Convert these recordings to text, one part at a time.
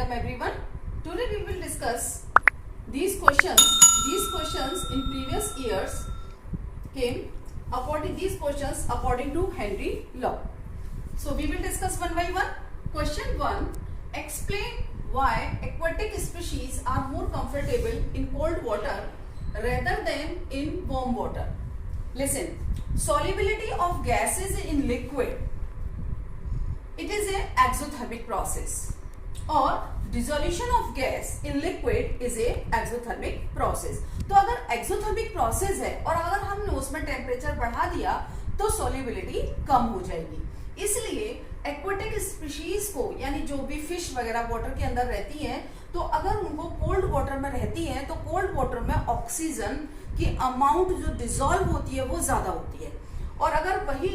Welcome everyone. Today we will discuss these questions. These questions in previous years came according to Henry Law. So we will discuss one by one. Question 1. Explain why aquatic species are more comfortable in cold water rather than in warm water. Listen. Solubility of gases in liquid. It is an exothermic process. और dissolution of gas in liquid is a exothermic process. तो अगर exothermic process है और अगर हमने उसमें temperature बढ़ा दिया तो सॉल्युबिलिटी कम हो जाएगी. इसलिए एक्वाटिक स्पीशीज को यानी जो भी फिश वगैरह वाटर के अंदर रहती हैं तो अगर उनको कोल्ड वाटर में रहती हैं तो कोल्ड वाटर में ऑक्सीजन की अमाउंट जो डिसॉल्व होती है वो ज्यादा होती है और अगर वही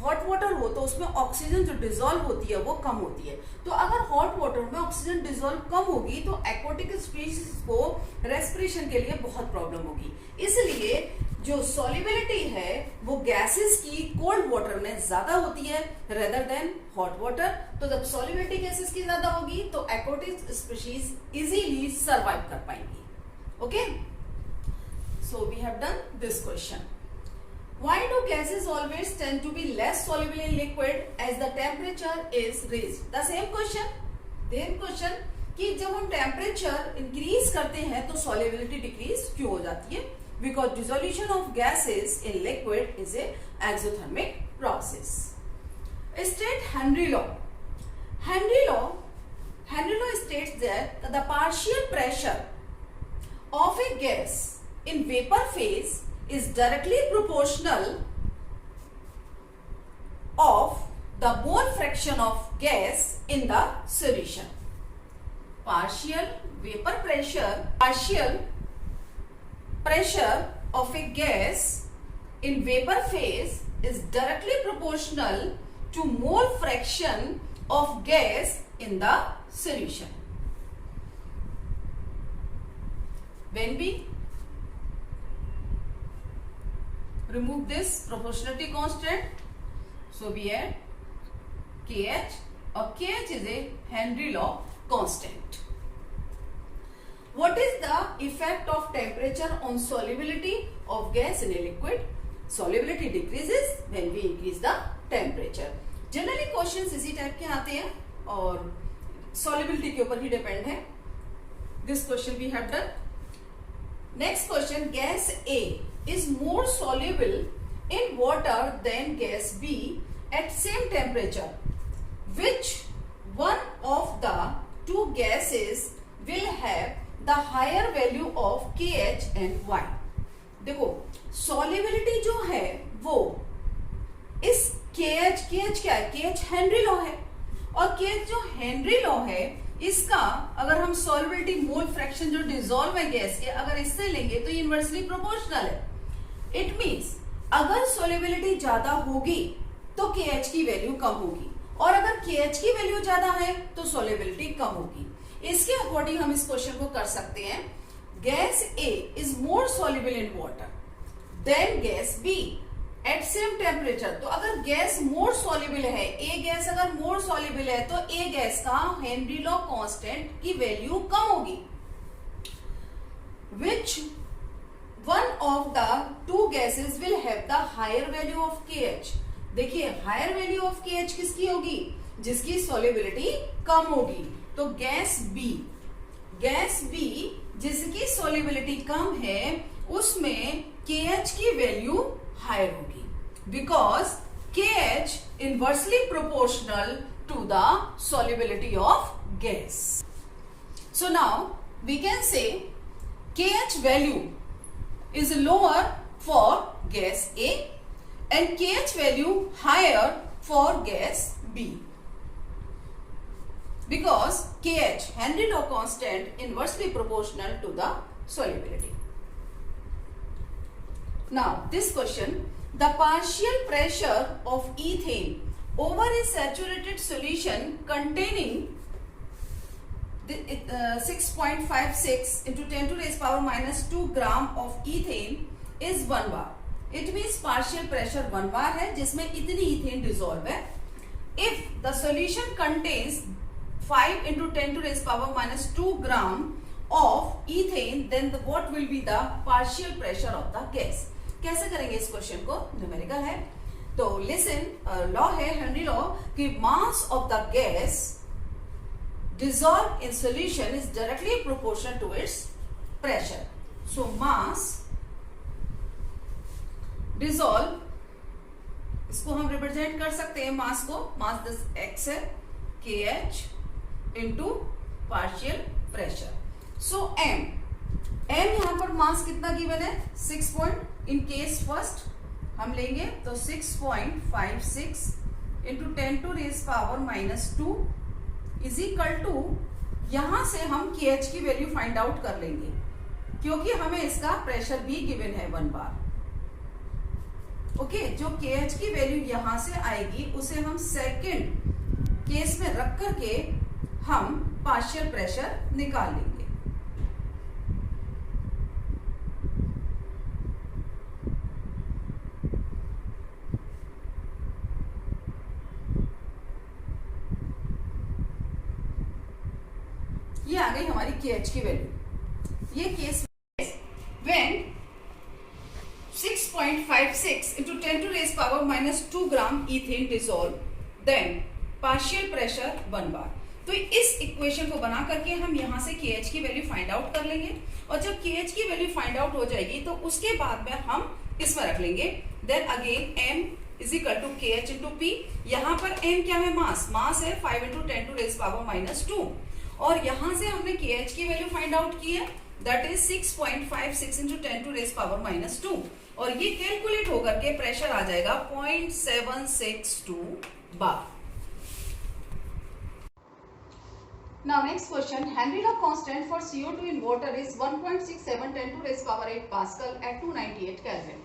हॉट वाटर हो तो उसमें ऑक्सीजन जो डिसॉल्व होती है वो कम होती है. तो अगर हॉट वाटर में ऑक्सीजन डिसॉल्व कम होगी तो एक्वाटिक स्पीशीज को रेस्पिरेशन के लिए बहुत प्रॉब्लम होगी. इसलिए जो सॉल्युबिलिटी है वो गैसेस की कोल्ड वाटर में ज्यादा होती है रेदर देन हॉट वाटर. तो जब सॉल्युबिलिटी गैसेस की ज्यादा होगी तो एक्वाटिक स्पीशीज इजीली सर्वाइव कर पाएंगी. Okay, so we have done this question. Why do gases always tend to be less soluble in liquid as the temperature is raised? The same question कि जब हम temperature increase करते हैं तो solubility decrease क्यों हो जाती है? Because dissolution of gases in liquid is a exothermic process. State Henry law. Henry law states that the partial pressure of a gas in vapor phase is directly proportional of the mole fraction of gas in the solution. Partial pressure of a gas in vapor phase is directly proportional to mole fraction of gas in the solution. When we remove this proportionality constant, so we add KH or KH is a Henry law constant. What is the effect of temperature on solubility of gas in a liquid? Solubility decreases when we increase the temperature. Generally questions इसी type के आते हैं और solubility के ऊपर ही depend है. This question we have done. Next question, gas A is more soluble in water than gas B at same temperature. Which one of the two gases will have the higher value of KH and Y? देखो solubility जो है वो इस KH क्या है? KH Henry law है और KH जो हेनरी लॉ है इसका अगर हम सॉल्युबिलिटी मोल फ्रैक्शन जो डिसॉल्व है गैस के अगर इससे लेंगे तो इनवर्सली प्रोपोर्शनल है. इट मीन्स अगर सॉल्युबिलिटी ज्यादा होगी तो KH की वैल्यू कम होगी और अगर KH की वैल्यू ज्यादा है तो सॉल्युबिलिटी कम होगी. इसके अकॉर्डिंग हम इस क्वेश्चन को कर सकते हैं. Gas A is more soluble in water than gas B at same temperature. तो अगर गैस मोर सॉल्युबल है, A गैस अगर मोर सॉल्युबल है तो A गैस का हेनरी लॉ कांस्टेंट की वैल्यू कम होगी. Which one of the two gases will have the higher value of KH. देखिए higher value of KH किसकी होगी? जिसकी solubility कम होगी. तो गैस B जिसकी solubility कम है उसमें KH की वैल्यू हायर होगी because KH inversely proportional to the solubility of gas. So now we can say KH value is lower for gas A and KH value higher for gas B because KH Henry law constant inversely proportional to the solubility. Now this question, the partial pressure of ethane over a saturated solution containing 6.56 into 10 to raise power minus 2 gram of ethane is 1 bar. It means partial pressure 1 bar है जिसमें इतनी ethane dissolve है. If the solution contains 5 into 10 to raise power minus 2 gram of ethane, then what will be the partial pressure of the gas. कैसे करेंगे इस question को? Numerical है तो लिसन, लॉ है हेनरी लॉ कि mass of the gas dissolved in solution is directly proportional to its pressure. So mass dissolve, इसको हम रिप्रेजेंट कर सकते हैं मास को, मास दिस x है kh इंटू पार्शियल प्रेशर. सो m यहां पर मास कितना गिवन है 6 पॉइंट. इन केस फर्स्ट हम लेंगे तो 6.56 into 10 to raise power minus 2 is equal to, यहां से हम KH की वैल्यू फाइंड आउट कर लेंगे क्योंकि हमें इसका प्रेशर भी गिवन है 1 बार. ओके, जो KH की वैल्यू यहां से आएगी उसे हम सेकंड केस में रख करके हम पार्शियल प्रेशर निकाल लेंगे. ये आ गई हमारी KH की वैल्यू. ये case when 6.56 into 10 to raise power minus 2 gram ethane dissolve, then partial pressure 1 bar. तो इस इक्वेशन को बना करके हम यहां से KH की वैल्यू फाइंड आउट कर लेंगे और जब KH की वैल्यू फाइंड आउट हो जाएगी तो उसके बाद में हम इसमें रख लेंगे. Then again M is equal to KH into P. यहां पर M क्या है? मास है 5 into 10 to raise power minus 2 और यहां से हमने KH की वैल्यू फाइंड आउट की है, that is 6.56 into 10 to raise power minus 2 और ये कैलकुलेट होकर के प्रेशर आ जाएगा 0.762 बार. Now next question, Henry law constant for CO2 in water is 1.67 10 to raise power 8 Pascal at 298 Kelvin.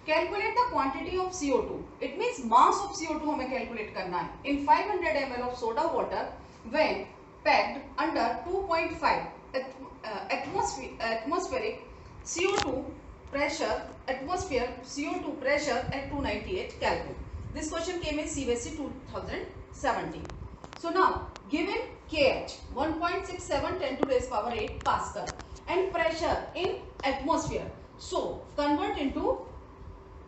Calculate the quantity of CO2. It means mass of CO2 हमें calculate करना है. In 500 ml of soda water when packed under 2.5 atmospheric CO2 pressure, atmosphere CO2 pressure at 298 Kelvin. This question came in CBSE 2017. So now given KH 1.67 10 to raise power 8 Pascal and pressure in atmosphere, so convert into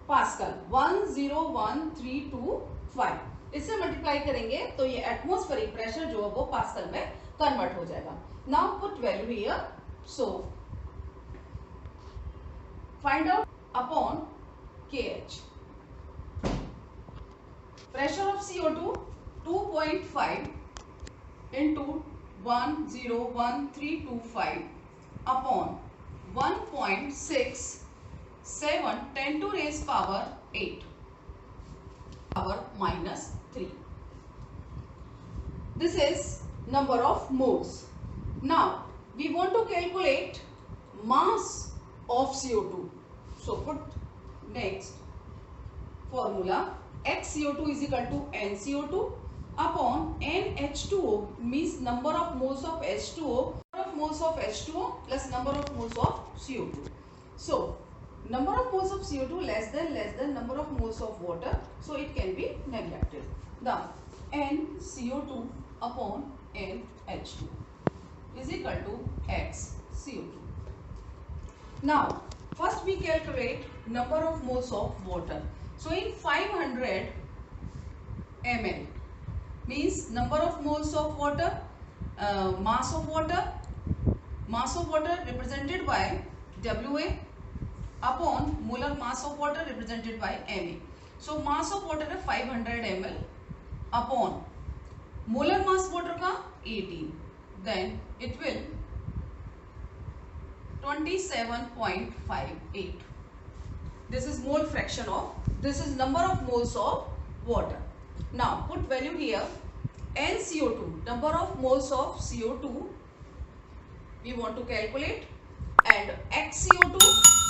Pascal 101,325. इससे multiply करेंगे तो ये atmospheric pressure जो है वो pascal में convert हो जाएगा. Now put value here. So find out upon KH. Pressure of CO2 2.5 into 101,325 upon 1.67 10 to raise power 8 power minus 3. This is number of moles. Now we want to calculate mass of CO2. So put next formula, xCO2 is equal to nCO2 upon nH2O, means number of moles of H2O, number of moles of H2O plus number of moles of CO2. So number of moles of CO2 less than number of moles of water, so it can be neglected. Now nCO2 upon nH2 is equal to xCO2. Now first we calculate number of moles of water. So in 500 ml means number of moles of water, mass of water represented by WA upon molar mass of water represented by Ma. So mass of water है 500 ml upon molar mass water का 18, then it will 27.58. This is mole fraction of, this is number of moles of water. Now put value here. nCO2, number of moles of CO2 we want to calculate, and xCO2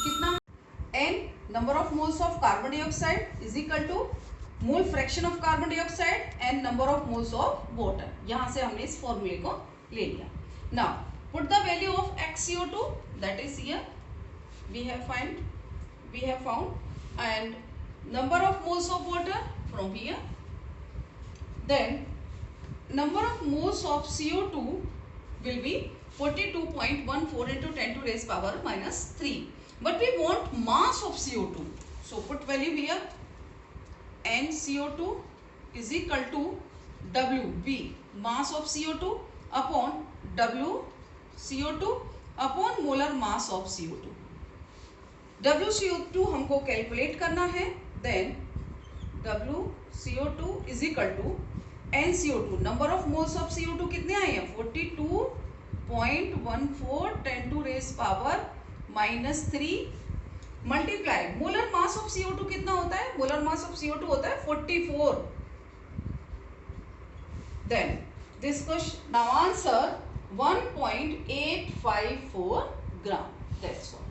कितना, n number of moles of carbon dioxide is equal to mole fraction of carbon dioxide and number of moles of water. यहाँ से हमने इस फॉर्मूले को ले लिया. Now put the value of xCO2, that is here we have found and number of moles of water from here. Then number of moles of CO2 will be 42.14 into 10 to raise power minus 3. But we want mass of CO2. So put value here. NCO2 is equal to WB, mass of CO2 upon WCO2 upon molar mass of CO2. WCO2 हमको calculate करना है. Then WCO2 is equal to NCO2. Number of moles of CO2 कितने आए हैं? 42.14 10 to raise power minus 3 multiply molar mass of CO2 कितना होता है? Molar mass of CO2 होता है 44. Then this question, now answer 1.854 gram. That's all.